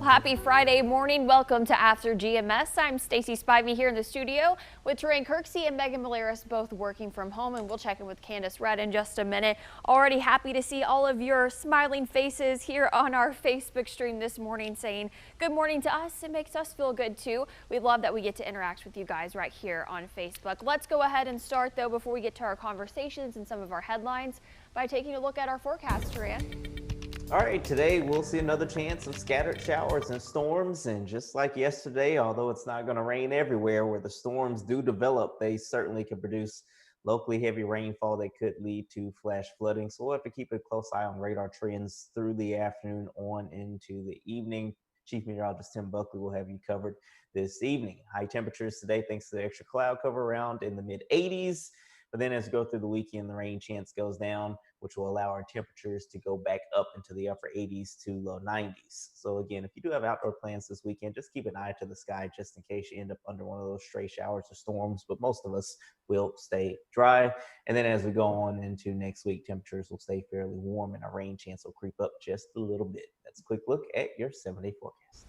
Happy Friday morning. Welcome to After GMS. I'm Stacy Spivey here in the studio with Terrain Kirksey and Megan Malaris both working from home, and we'll check in with Candace Red in just a minute. Already happy to see all of your smiling faces here on our Facebook stream this morning saying good morning to us. It makes us feel good too. We love that we get to interact with you guys right here on Facebook. Let's go ahead and start though before we get to our conversations and some of our headlines by taking a look at our forecast, Terrain. All right, today we'll see another chance of scattered showers and storms. And just like yesterday, although it's not going to rain everywhere, where the storms do develop, they certainly can produce locally heavy rainfall that could lead to flash flooding. So we'll have to keep a close eye on radar trends through the afternoon on into the evening. Chief Meteorologist Tim Buckley will have you covered this evening. High temperatures today thanks to the extra cloud cover around in the mid 80s. But then as we go through the weekend, the rain chance goes down, which will allow our temperatures to go back up into the upper 80s to low 90s. So again, if you do have outdoor plans this weekend, just keep an eye to the sky just in case you end up under one of those stray showers or storms. But most of us will stay dry. And then as we go on into next week, temperatures will stay fairly warm and our rain chance will creep up just a little bit. That's a quick look at your 7-day forecast.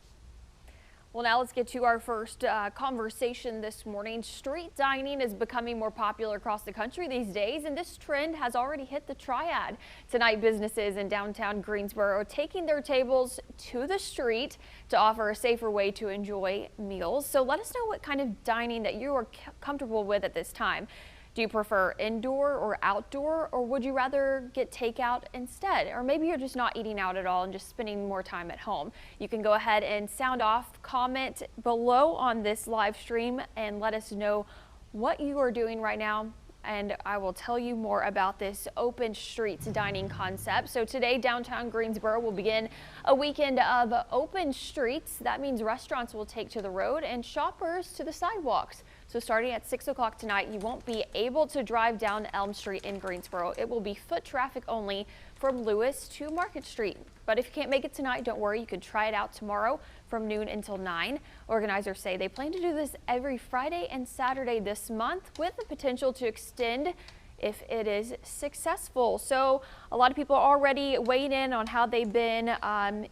Well, now let's get to our first conversation this morning. Street dining is becoming more popular across the country these days, and this trend has already hit the Triad. Tonight, businesses in downtown Greensboro are taking their tables to the street to offer a safer way to enjoy meals. So let us know what kind of dining that you are comfortable with at this time. Do you prefer indoor or outdoor, or would you rather get takeout instead? Or maybe you're just not eating out at all and just spending more time at home. You can go ahead and sound off, comment below on this live stream and let us know what you are doing right now. And I will tell you more about this open streets dining concept. So today, downtown Greensboro will begin a weekend of open streets. That means restaurants will take to the road and shoppers to the sidewalks. So starting at 6 o'clock tonight, you won't be able to drive down Elm Street in Greensboro. It will be foot traffic only from Lewis to Market Street. But if you can't make it tonight, don't worry. You can try it out tomorrow from noon until 9. Organizers say they plan to do this every Friday and Saturday this month with the potential to extend if it is successful. So a lot of people are already weighing in on how they've been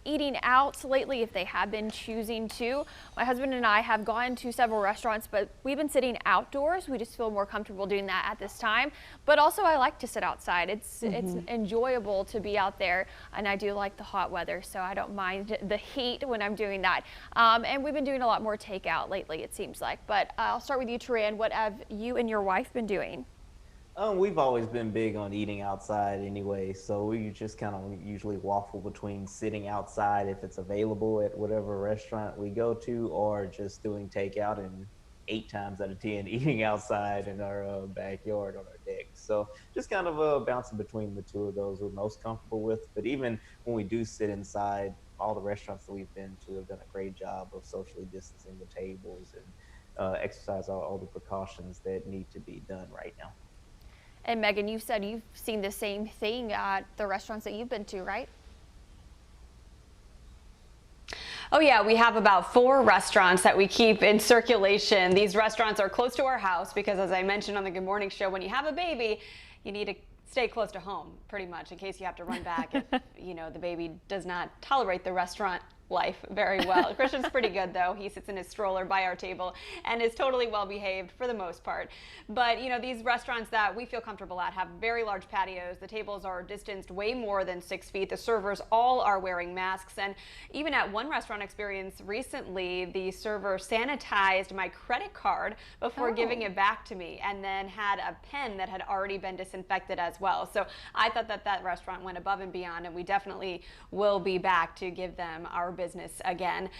eating out lately, if they have been choosing to. My husband and I have gone to several restaurants, but we've been sitting outdoors. We just feel more comfortable doing that at this time. But also I like to sit outside. It's enjoyable to be out there, and I do like the hot weather, so I don't mind the heat when I'm doing that. And we've been doing a lot more takeout lately, it seems like. But I'll start with you, Taran. What have you and your wife been doing? We've always been big on eating outside anyway, so we just kind of usually waffle between sitting outside if it's available at whatever restaurant we go to, or just doing takeout, and 8 times out of 10 eating outside in our backyard on our deck. So just kind of bouncing between the two of those we're most comfortable with. But even when we do sit inside, all the restaurants that we've been to have done a great job of socially distancing the tables and exercise all the precautions that need to be done right now. And Megan, you said you've seen the same thing at the restaurants that you've been to, right? Oh yeah, we have about 4 restaurants that we keep in circulation. These restaurants are close to our house because, as I mentioned on the Good Morning Show, when you have a baby, you need to stay close to home pretty much in case you have to run back if the baby does not tolerate the restaurant life very well. Christian's pretty good though. He sits in his stroller by our table and is totally well behaved for the most part. But these restaurants that we feel comfortable at have very large patios. The tables are distanced way more than 6 feet. The servers all are wearing masks, and even at one restaurant experience recently, the server sanitized my credit card before giving it back to me, and then had a pen that had already been disinfected as well. So I thought that restaurant went above and beyond, and we definitely will be back to give them our business again.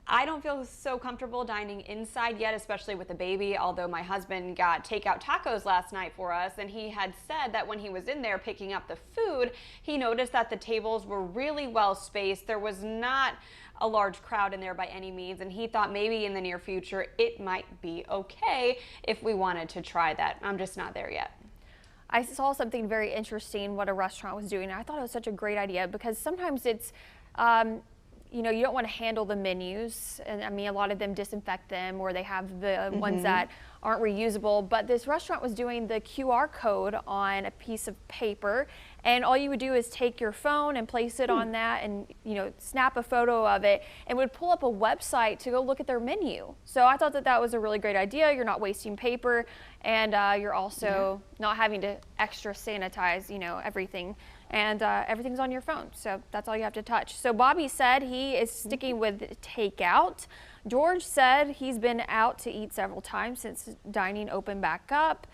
I don't feel so comfortable dining inside yet, especially with the baby, although my husband got takeout tacos last night for us, and he had said that when he was in there picking up the food, he noticed that the tables were really well spaced. There was not a large crowd in there by any means, and he thought maybe in the near future it might be okay if we wanted to try that. I'm just not there yet. I saw something very interesting what a restaurant was doing. I thought it was such a great idea because sometimes it's you don't want to handle the menus, and I mean a lot of them disinfect them, or they have the ones that aren't reusable, but this restaurant was doing the QR code on a piece of paper, And all you would do is take your phone and place it on that and, snap a photo of it, and would pull up a website to go look at their menu. So I thought that that was a really great idea. You're not wasting paper, and you're also not having to extra sanitize, everything. And everything's on your phone, so that's all you have to touch. So Bobby said he is sticking with takeout. George said he's been out to eat several times since dining opened back up.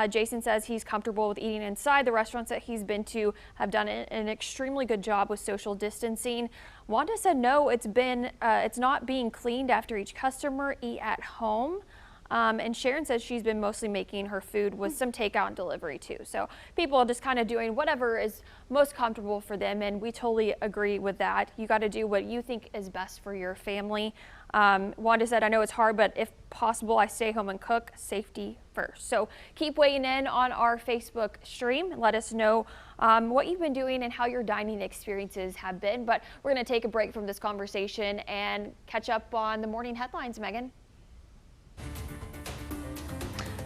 Jason says he's comfortable with eating inside. The restaurants that he's been to have done an extremely good job with social distancing. Wanda said no, it's not being cleaned after each customer. Eat at home. And Sharon says she's been mostly making her food with some takeout and delivery too. So people are just kind of doing whatever is most comfortable for them, and we totally agree with that. You got to do what you think is best for your family. Wanda said, I know it's hard, but if possible, I stay home and cook. Safety first. So keep weighing in on our Facebook stream. Let us know what you've been doing and how your dining experiences have been. But we're going to take a break from this conversation and catch up on the morning headlines, Megan.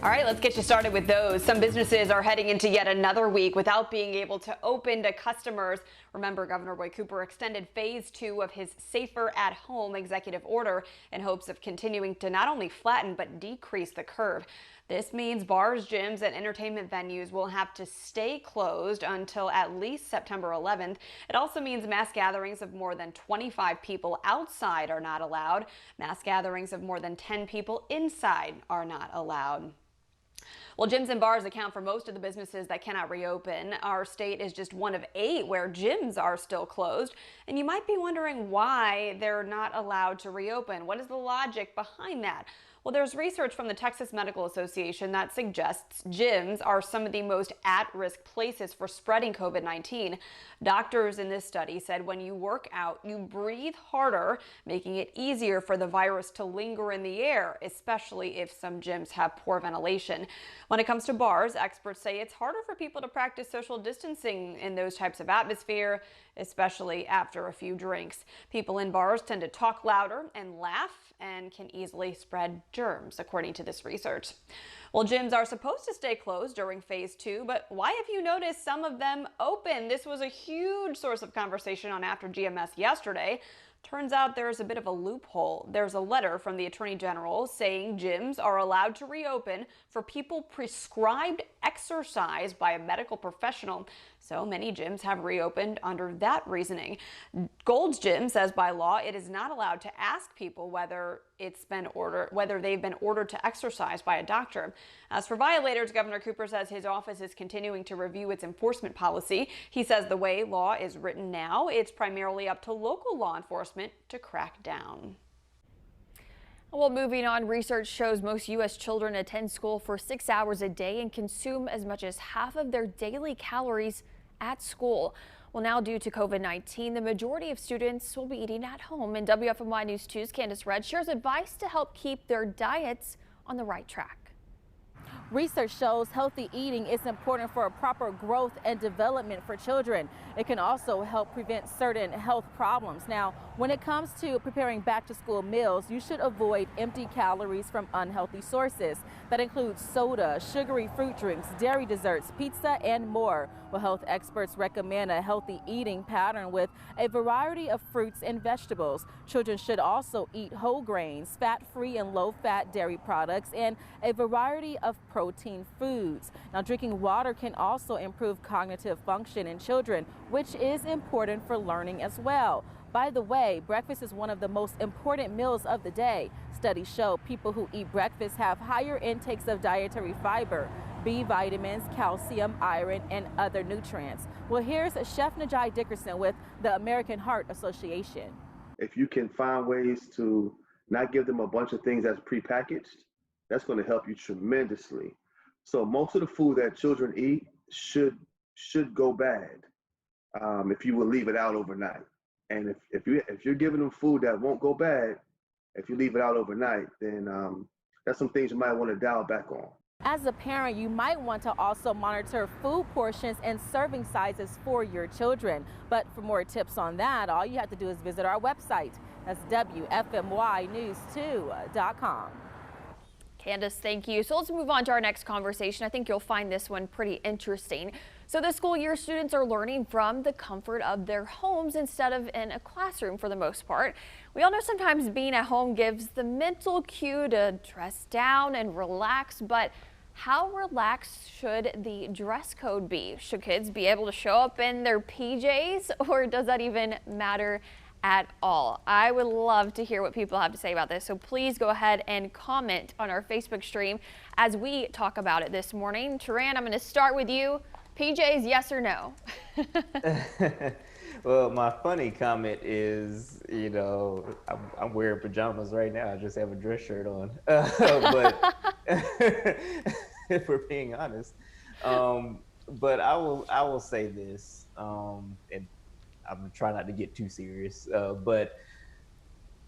All right, let's get you started with those. Some businesses are heading into yet another week without being able to open to customers. Remember, Governor Roy Cooper extended phase 2 of his Safer at Home executive order in hopes of continuing to not only flatten but decrease the curve. This means bars, gyms, and entertainment venues will have to stay closed until at least September 11th. It also means mass gatherings of more than 25 people outside are not allowed. Mass gatherings of more than 10 people inside are not allowed. Well, gyms and bars account for most of the businesses that cannot reopen. Our state is just one of 8 where gyms are still closed. And you might be wondering why they're not allowed to reopen. What is the logic behind that? Well, there's research from the Texas Medical Association that suggests gyms are some of the most at-risk places for spreading COVID-19. Doctors in this study said when you work out, you breathe harder, making it easier for the virus to linger in the air, especially if some gyms have poor ventilation. When it comes to bars, experts say it's harder for people to practice social distancing in those types of atmosphere, especially after a few drinks. People in bars tend to talk louder and laugh and can easily spread germs, according to this research. Well, gyms are supposed to stay closed during phase 2, but why have you noticed some of them open? This was a huge source of conversation on After GMS yesterday. Turns out there's a bit of a loophole. There's a letter from the Attorney General saying gyms are allowed to reopen for people prescribed exercise by a medical professional. So many gyms have reopened under that reasoning. Gold's Gym says by law it is not allowed to ask people whether they've been ordered to exercise by a doctor. As for violators, Governor Cooper says his office is continuing to review its enforcement policy. He says the way law is written now, it's primarily up to local law enforcement to crack down. Well, moving on, research shows most U.S. children attend school for 6 hours a day and consume as much as half of their daily calories at school. Well, now due to COVID-19, the majority of students will be eating at home. And WFMY News 2's Candace Red shares advice to help keep their diets on the right track. Research shows healthy eating is important for a proper growth and development for children. It can also help prevent certain health problems. Now, when it comes to preparing back-to-school meals, you should avoid empty calories from unhealthy sources. That includes soda, sugary fruit drinks, dairy desserts, pizza, and more. Well, health experts recommend a healthy eating pattern with a variety of fruits and vegetables. Children should also eat whole grains, fat-free and low-fat dairy products, and a variety of protein foods. Now, drinking water can also improve cognitive function in children, which is important for learning as well. By the way, breakfast is one of the most important meals of the day. Studies show people who eat breakfast have higher intakes of dietary fiber, B vitamins, calcium, iron, and other nutrients. Well, here's Chef Najai Dickerson with the American Heart Association. If you can find ways to not give them a bunch of things that's prepackaged, that's going to help you tremendously. So most of the food that children eat should go bad if you will leave it out overnight. And if you're giving them food that won't go bad, if you leave it out overnight, then that's some things you might want to dial back on. As a parent, you might want to also monitor food portions and serving sizes for your children. But for more tips on that, all you have to do is visit our website. That's WFMYnews2.com. Candace, thank you. So let's move on to our next conversation. I think you'll find this one pretty interesting. So this school year, students are learning from the comfort of their homes instead of in a classroom for the most part. We all know sometimes being at home gives the mental cue to dress down and relax, but how relaxed should the dress code be? Should kids be able to show up in their PJs, or does that even matter at all? I would love to hear what people have to say about this, so please go ahead and comment on our Facebook stream as we talk about it this morning. Taran, I'm going to start with you. PJs, yes or no? Well, my funny comment is, I'm wearing pajamas right now. I just have a dress shirt on. But if we're being honest, but I will say this, and I'm trying not to get too serious, but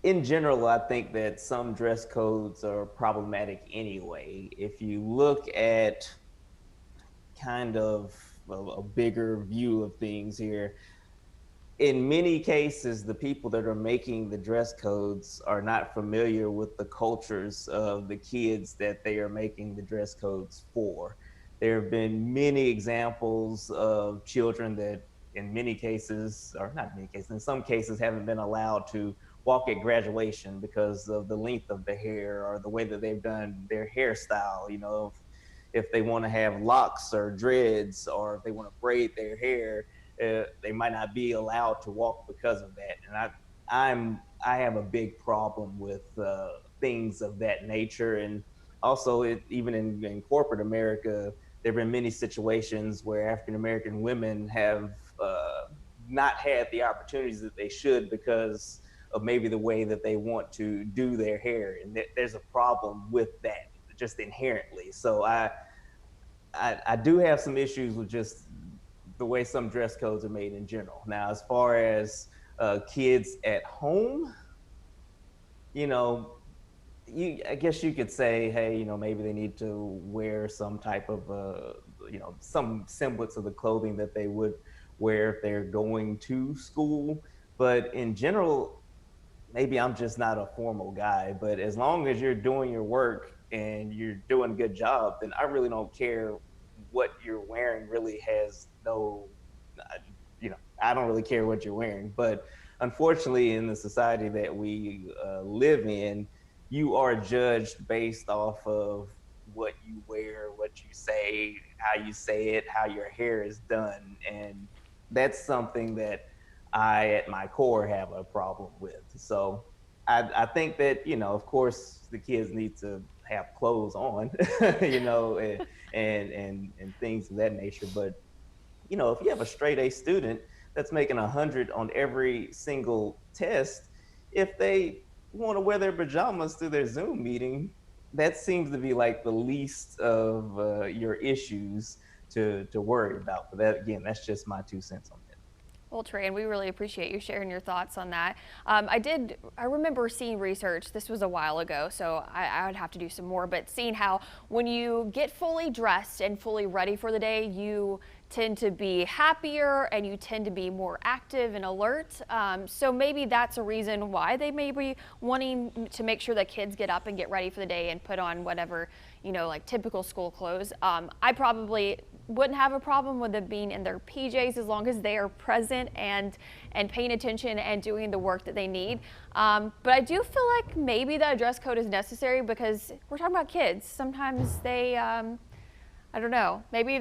in general, I think that some dress codes are problematic anyway. If you look at kind of a bigger view of things here, in many cases, the people that are making the dress codes are not familiar with the cultures of the kids that they are making the dress codes for. There have been many examples of children that in many cases, or not many cases, in some cases haven't been allowed to walk at graduation because of the length of the hair or the way that they've done their hairstyle. If they want to have locks or dreads, or if they want to braid their hair, they might not be allowed to walk because of that. And I have a big problem with things of that nature. And also, even in corporate America, there have been many situations where African American women have not had the opportunities that they should because of maybe the way that they want to do their hair, and there's a problem with that just inherently. So I do have some issues with just the way some dress codes are made in general. Now, as far as kids at home, I guess you could say, hey, maybe they need to wear some type of, some semblance of the clothing that they would wear if they're going to school. But in general, maybe I'm just not a formal guy, but as long as you're doing your work and you're doing a good job, then I really don't care what you're wearing. Really has no, I don't really care what you're wearing. But unfortunately, in the society that we live in, you are judged based off of what you wear, what you say, how you say it, how your hair is done. And that's something that I, at my core, have a problem with. So I think that, of course, the kids need to have clothes on, and things of that nature. But, if you have a straight A student that's making 100 on every single test, if they want to wear their pajamas to their Zoom meeting, that seems to be like the least of your issues to worry about. But that, again, that's just my 2 cents on that. Well, Trey, we really appreciate you sharing your thoughts on that. I remember seeing research, this was a while ago, so I would have to do some more, but seeing how when you get fully dressed and fully ready for the day, you tend to be happier and you tend to be more active and alert. So maybe that's a reason why they may be wanting to make sure that kids get up and get ready for the day and put on whatever, like typical school clothes. I probably wouldn't have a problem with them being in their PJs as long as they are present and paying attention and doing the work that they need. But I do feel like maybe that dress code is necessary because we're talking about kids. Sometimes they, I don't know, maybe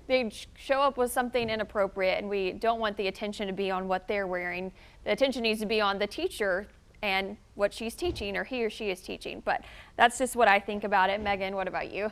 they show up with something inappropriate and we don't want the attention to be on what they're wearing. The attention needs to be on the teacher and what she's teaching or he or she is teaching. But that's just what I think about it. Megan, what about you?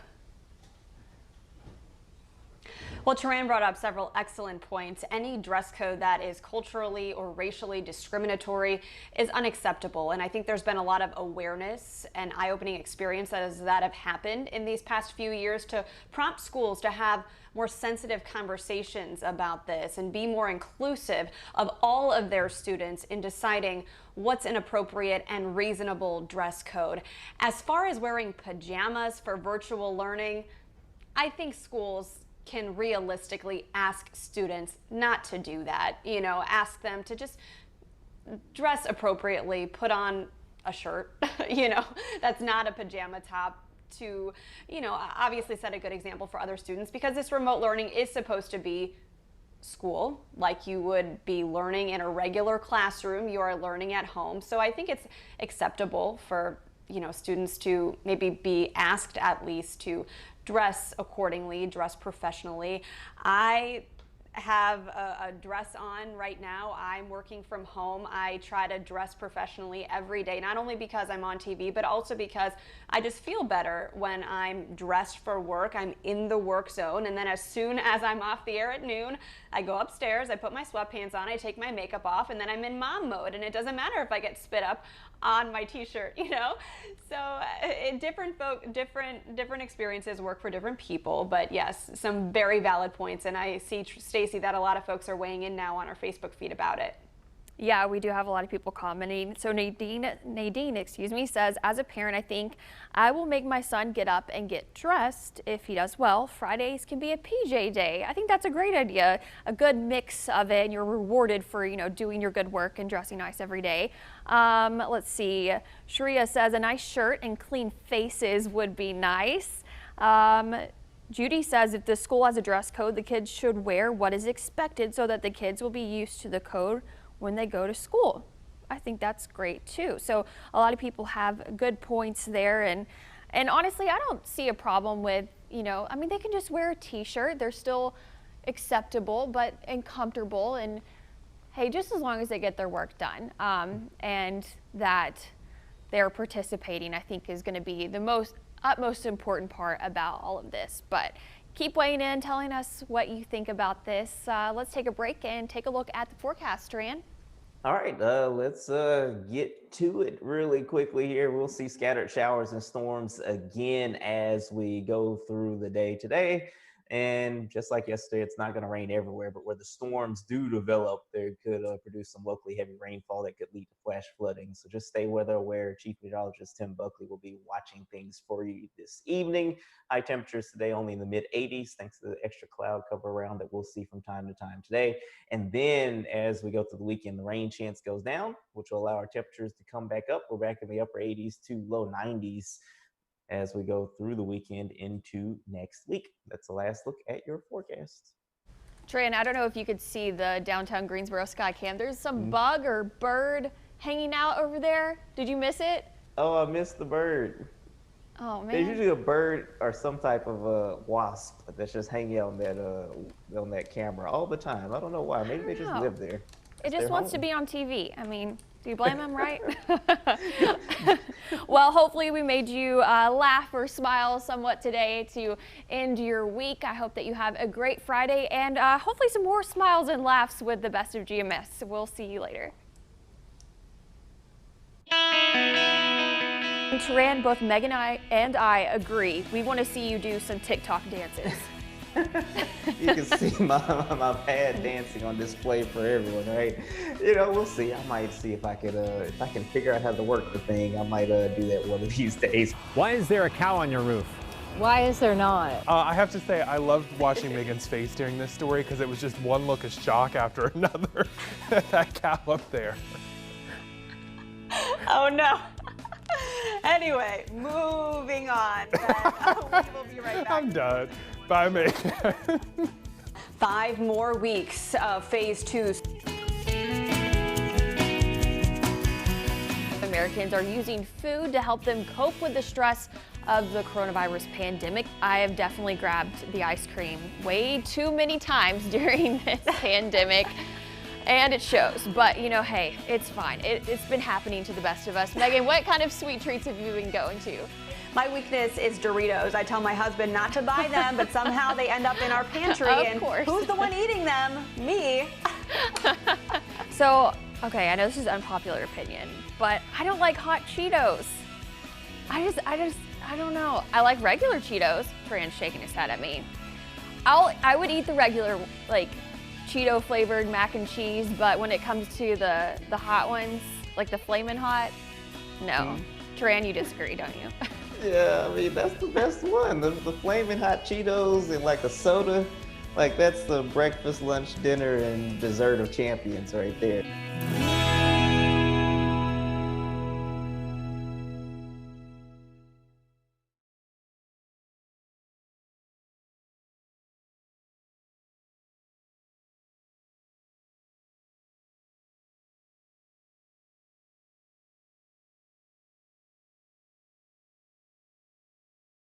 Well, Taran brought up several excellent points. Any dress code that is culturally or racially discriminatory is unacceptable. And I think there's been a lot of awareness and eye-opening experiences that have happened in these past few years to prompt schools to have more sensitive conversations about this and be more inclusive of all of their students in deciding what's an appropriate and reasonable dress code. As far as wearing pajamas for virtual learning, I think schools can realistically ask students not to do that. Ask them to just dress appropriately, put on a shirt, that's not a pajama top, to, obviously set a good example for other students, because this remote learning is supposed to be school, like you would be learning in a regular classroom. You are learning at home. So I think it's acceptable for, students to maybe be asked at least to dress accordingly, dress professionally. I have a dress on right now. I'm working from home. I try to dress professionally every day, not only because I'm on TV, but also because I just feel better when I'm dressed for work. I'm in the work zone, and then as soon as I'm off the air at noon, I go upstairs, I put my sweatpants on, I take my makeup off, and then I'm in mom mode, and it doesn't matter if I get spit up on my t-shirt, So different experiences work for different people, but yes, some very valid points, and I see, Stacy, that a lot of folks are weighing in now on our Facebook feed about it. Yeah, we do have a lot of people commenting. So Nadine, says, as a parent, I think I will make my son get up and get dressed if he does well. Fridays can be a PJ day. I think that's a great idea, a good mix of it, and you're rewarded for, doing your good work and dressing nice every day. Let's see. Sharia says a nice shirt and clean faces would be nice. Judy says if the school has a dress code, the kids should wear what is expected so that the kids will be used to the code when they go to school. I think that's great too. So a lot of people have good points there, and honestly, I don't see a problem with, they can just wear a t-shirt. They're still acceptable and comfortable, and hey, just as long as they get their work done, and that they're participating, I think is going to be the utmost important part about all of this. But keep weighing in, telling us what you think about this. Let's take a break and take a look at the forecast, Tran. All right, let's get to it really quickly here. We'll see scattered showers and storms again as we go through the day today. And just like yesterday, it's not going to rain everywhere, but where the storms do develop, they could produce some locally heavy rainfall that could lead to flash flooding. So just stay weather aware. Chief Meteorologist Tim Buckley will be watching things for you this evening. High temperatures today only in the mid 80s, thanks to the extra cloud cover around that we'll see from time to time today. And then as we go through the weekend, the rain chance goes down, which will allow our temperatures to come back up. We're back in the upper 80s to low 90s as we go through the weekend into next week. That's the last look at your forecast. Tran, I don't know if you could see the downtown Greensboro sky cam. There's some bug or bird hanging out over there. Did you miss it? Oh, I missed the bird. Oh, man. There's usually a bird or some type of wasp that's just hanging out on that camera all the time. I don't know why. Maybe they just live there. It just wants to be on TV. I mean, do you blame him, right? Well, hopefully we made you laugh or smile somewhat today to end your week. I hope that you have a great Friday, and hopefully some more smiles and laughs with the best of GMS. We'll see you later. Tran, both Megan and I agree. We want to see you do some TikTok dances. You can see my pad dancing on display for everyone, right? We'll see. I might see if I can figure out how to work the thing. I might do that one of these days. Why is there a cow on your roof? Why is there not? I have to say, I loved watching Megan's face during this story because it was just one look of shock after another. That cow up there. Oh no. Anyway, moving on. We'll be right back. I'm done. Bye, Megan. 5 more weeks of phase 2. Americans are using food to help them cope with the stress of the coronavirus pandemic. I have definitely grabbed the ice cream way too many times during this pandemic, and it shows. But hey, it's fine. It's been happening to the best of us. Megan, what kind of sweet treats have you been going to? My weakness is Doritos. I tell my husband not to buy them, but somehow they end up in our pantry. Of course. Who's the one eating them? Me. So, okay, I know this is unpopular opinion, but I don't like hot Cheetos. I don't know. I like regular Cheetos. Fran's shaking his head at me. I would eat the regular, like, Cheeto flavored mac and cheese, but when it comes to the hot ones, like the Flamin' Hot, no. Tran, you disagree, don't you? Yeah, I mean, that's the best one. The Flamin' Hot Cheetos and like a soda. Like, that's the breakfast, lunch, dinner, and dessert of champions right there.